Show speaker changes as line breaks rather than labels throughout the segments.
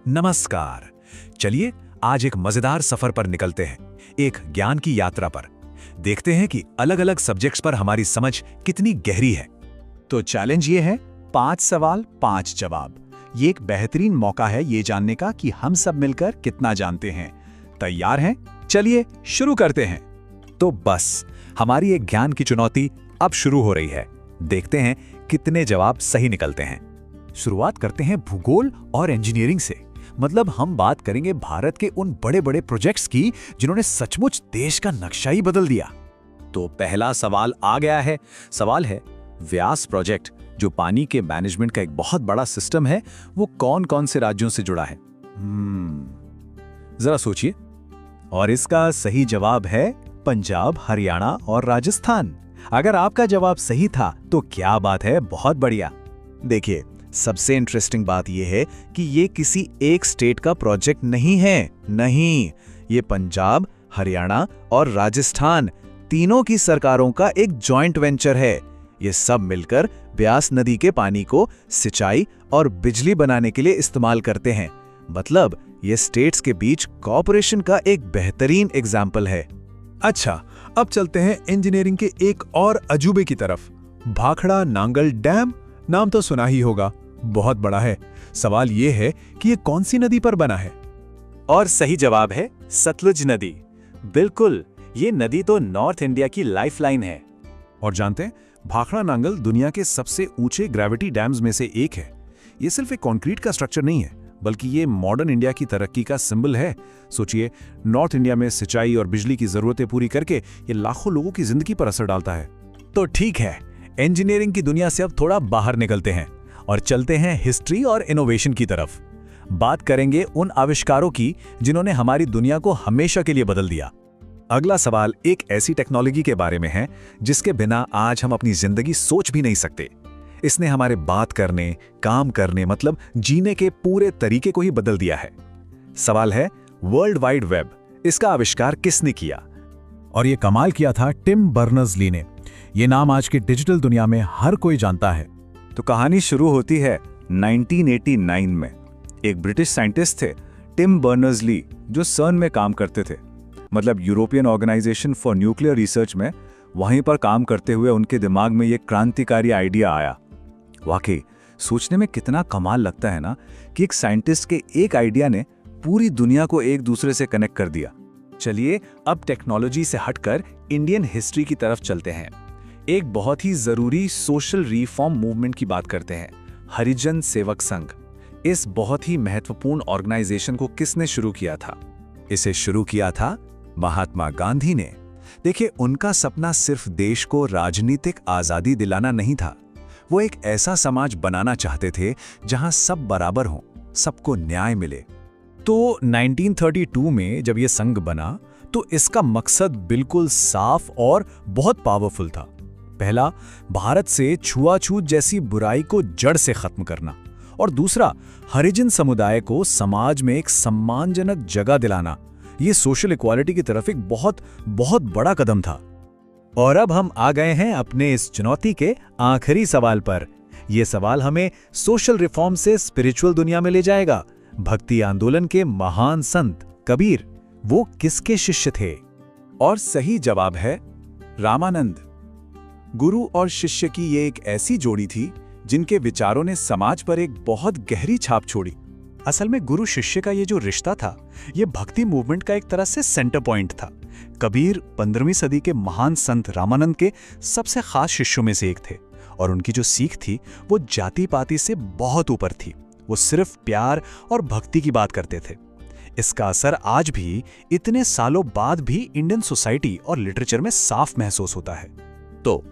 नमस्कार। चलिए आज एक मजेदार सफर पर निकलते हैं, एक ज्ञान की यात्रा पर। देखते हैं कि अलग-अलग सब्जेक्ट्स पर हमारी समझ कितनी गहरी है।
तो चैलेंज ये है 5 सवाल 5 जवाब। ये एक बेहतरीन मौका है ये जानने का कि हम सब मिलकर कितना जानते हैं। तैयार हैं? चलिए शुरू करते हैं।
तो बस हमारी एक ज्ञान की चुनौती अब शुरू हो रही है। देखते हैं कितने जवाब सही निकलते हैं। शुरुआत करते हैं भूगोल और इंजीनियरिंग से। मतलब हम बात करेंगे भारत के उन बड़े-बड़े प्रोजेक्ट्स की जिन्होंने सचमुच देश का नक्शा ही बदल दिया।
तो पहला सवाल आ गया है। सवाल है व्यास प्रोजेक्ट, जो पानी के मैनेजमेंट का एक बहुत बड़ा सिस्टम है, वो कौन-कौन से राज्यों से जुड़ा है? जरा सोचिए। और इसका सही जवाब है पंजाब, हरियाणा और राजस्थान। अगर आपका जवाब सही था तो क्या बात है, बहुत बढ़िया। देखिए, सबसे इंटरेस्टिंग बात यह है कि ये किसी एक स्टेट का प्रोजेक्ट नहीं है। नहीं, ये पंजाब, हरियाणा और राजस्थान तीनों की सरकारों का एक जॉइंट वेंचर है। ये सब मिलकर ब्यास नदी के पानी को सिंचाई और बिजली बनाने के लिए इस्तेमाल करते हैं। मतलब ये स्टेट्स के बीच कोऑपरेशन का एक बेहतरीन एग्जाम्पल है।
अच्छा, अब चलते हैं इंजीनियरिंग के एक और अजूबे की तरफ। भाखड़ा नांगल डैम, नाम तो सुना ही होगा, बहुत बड़ा है। सवाल ये है कि ये कौन सी नदी पर बना है?
और सही जवाब है सतलुज नदी। बिल्कुल, ये नदी तो नॉर्थ इंडिया की लाइफलाइन है।
और जानते हैं, भाखड़ा नांगल दुनिया के सबसे ऊंचे ग्रेविटी डैम्स में से एक है। ये सिर्फ एक कंक्रीट का स्ट्रक्चर नहीं है, बल्कि ये मॉडर्न इंडिया की तरक्की का सिंबल है। सोचिए, नॉर्थ इंडिया में सिंचाई और बिजली की जरूरतें पूरी करके ये लाखों लोगों की जिंदगी पर असर डालता है।
तो ठीक है, इंजीनियरिंग की दुनिया से अब थोड़ा बाहर निकलते हैं और चलते हैं हिस्ट्री और इनोवेशन की तरफ। बात करेंगे उन आविष्कारों की जिन्होंने हमारी दुनिया को हमेशा के लिए बदल दिया। अगला सवाल एक ऐसी टेक्नोलॉजी के बारे में है जिसके बिना आज हम अपनी जिंदगी सोच भी नहीं सकते। इसने हमारे बात करने, काम करने, मतलब जीने के पूरे तरीके को ही बदल दिया है। सवाल है वर्ल्ड वाइड वेब, इसका आविष्कार किसने किया?
और ये कमाल किया था टिम बर्नर्स-ली ने। ये नाम आज की डिजिटल दुनिया में हर कोई जानता है।
तो कहानी शुरू होती है 1989 में। एक ब्रिटिश साइंटिस्ट थे टिम बर्नर्स-ली, जो सर्न में काम करते थे, मतलब European organisation for nuclear research में। वहीं पर काम करते हुए उनके दिमाग में ये क्रांतिकारी आइडिया आया। वाकई सोचने में कितना कमाल लगता है ना कि एक साइंटिस्ट के एक आइडिया ने पूरी दुनिया को एक दूसरे से कनेक्ट कर दिया। चलिए अब टेक्नोलॉजी से हटकर इंडियन हिस्ट्री की तरफ चलते हैं। एक बहुत ही जरूरी सोशल रिफॉर्म मूवमेंट की बात करते हैं, हरिजन सेवक संघ। इस बहुत ही महत्वपूर्ण ऑर्गेनाइजेशन को किसने शुरू किया था?
इसे शुरू किया था महात्मा गांधी ने। देखिए, उनका सपना सिर्फ देश को राजनीतिक आजादी दिलाना नहीं था। वो एक ऐसा समाज बनाना चाहते थे जहां सब बराबर हों, सबको न्याय मिले। तो 1932 में जब ये संघ बना तो इसका मकसद बिल्कुल साफ और बहुत पावरफुल था। पहला, भारत से छुआछूत जैसी बुराई को जड़ से खत्म करना, और दूसरा, हरिजन समुदाय को समाज में एक सम्मानजनक जगह दिलाना। ये सोशल इक्वालिटी की तरफ एक बहुत बहुत बड़ा कदम था। और अब हम आ गए हैं अपने इस चुनौती के आखिरी सवाल पर। यह सवाल हमें सोशल रिफॉर्म से स्पिरिचुअल दुनिया में ले जाएगा। भक्ति आंदोलन के महान संत कबीर, वो किसके शिष्य थे? और सही जवाब है रामानंद। गुरु और शिष्य की ये एक ऐसी जोड़ी थी जिनके विचारों ने समाज पर एक बहुत गहरी छाप छोड़ी। असल में गुरु शिष्य का ये जो रिश्ता था, ये भक्ति मूवमेंट का एक तरह से सेंटर पॉइंट था। कबीर 15वीं सदी के महान संत रामानंद के सबसे खास शिष्यों में से एक थे, और उनकी जो सीख थी वो जाति पाति से बहुत ऊपर थी। वो सिर्फ प्यार और भक्ति की बात करते थे। इसका असर आज भी इतने सालों बाद भी इंडियन सोसाइटी और लिटरेचर में साफ महसूस होता है। तो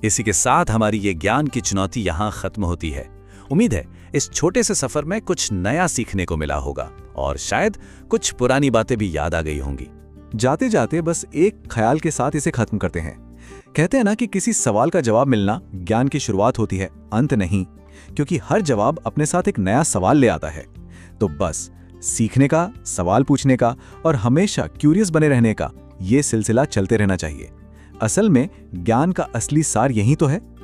इसी के साथ हमारी ये ज्ञान की चुनौती यहाँ खत्म होती है। उम्मीद है इस छोटे से सफर में कुछ नया सीखने को मिला होगा और शायद कुछ पुरानी बातें भी याद आ गई होंगी।
जाते जाते बस एक ख्याल के साथ इसे खत्म करते हैं। कहते हैं ना कि किसी सवाल का जवाब मिलना ज्ञान की शुरुआत होती है, अंत नहीं, क्योंकि हर जवाब अपने साथ एक नया सवाल ले आता है। तो बस सीखने का, सवाल पूछने का और हमेशा क्यूरियस बने रहने का ये सिलसिला चलते रहना चाहिए। असल में ज्ञान का असली सार यही तो है।